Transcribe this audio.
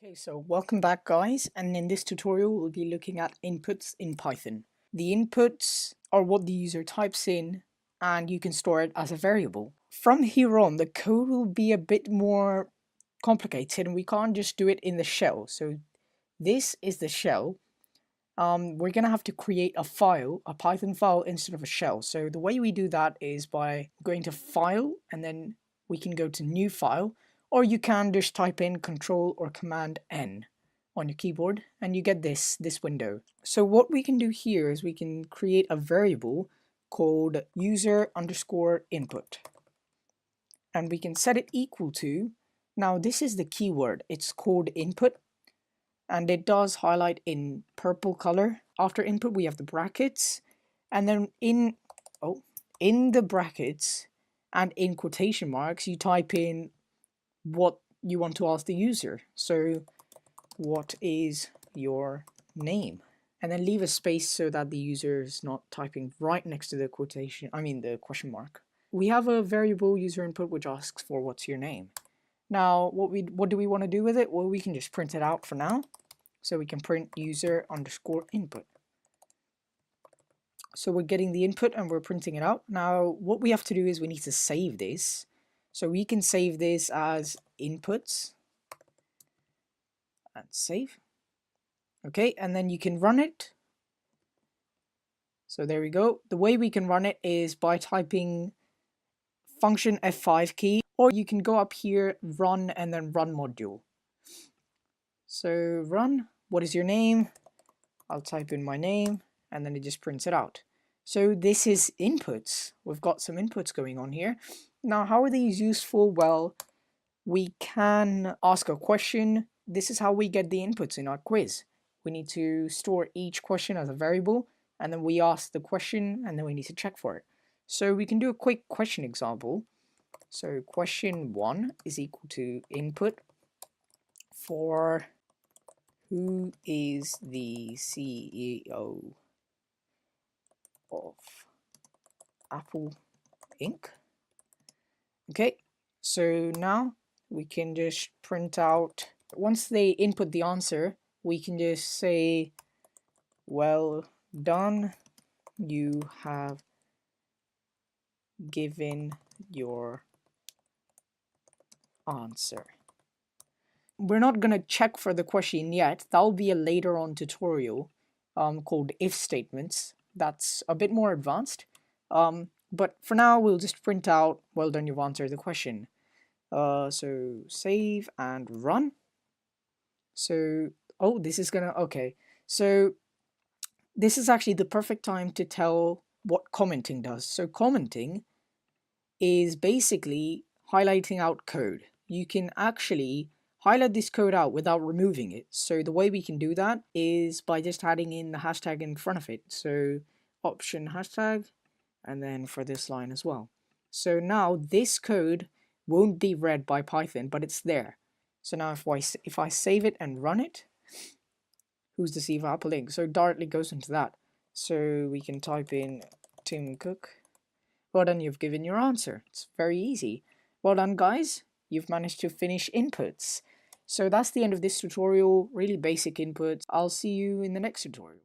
Okay, so welcome back guys, and in this tutorial we'll be looking at inputs in Python. The inputs are what the user types in and you can store it as a variable. From here on the code will be a bit more complicated and we can't just do it in the shell. So this is the shell. We're gonna have to create a file, a Python file instead of a shell. So the way we do that is by going to file and then we can go to new file, or you can just type in Control or Command N on your keyboard and you get this window. So what we can do here is we can create a variable called user_input and we can set it equal to, now this is the keyword, it's called input and it does highlight in purple color. After input we have the brackets, and then in the brackets and in quotation marks you type in what you want to ask the user. So what is your name? And then leave a space so that the user is not typing right next to the the question mark. We have a variable user input which asks for what's your name. Now what do we want to do with it? Well, we can just print it out for now. So we can print user_input. So we're getting the input and we're printing it out. Now what we have to do is we need to save this. So we can save this as inputs and save. Okay, and then you can run it. So there we go. The way we can run it is by typing function F5 key, or you can go up here, run, and then run module. So run, what is your name? I'll type in my name and then it just prints it out. So this is inputs. We've got some inputs going on here. Now how are these useful? Well, we can ask a question. This is how we get the inputs in our quiz. We need to store each question as a variable and then we ask the question and then we need to check for it. So we can do a quick question example. So question 1 is equal to input for who is the CEO of Apple Inc. Okay, so now we can just print out, once they input the answer, we can just say, well done, you have given your answer. We're not going to check for the question yet. That'll be a later on tutorial called if statements. That's a bit more advanced. But for now, we'll just print out, well done, you've answered the question. So save and run. So, oh, this is gonna, okay. So this is actually the perfect time to tell what commenting does. So commenting is basically highlighting out code. You can actually highlight this code out without removing it. So the way we can do that is by just adding in the hashtag in front of it. So option hashtag, and then for this line as well. So now this code won't be read by Python, but it's there. So now if I save it and run it, who's the CEO of Apple Inc? So directly goes into that. So we can type in Tim Cook. Well done, you've given your answer. It's very easy. Well done guys, you've managed to finish inputs. So that's the end of this tutorial, really basic inputs. I'll see you in the next tutorial.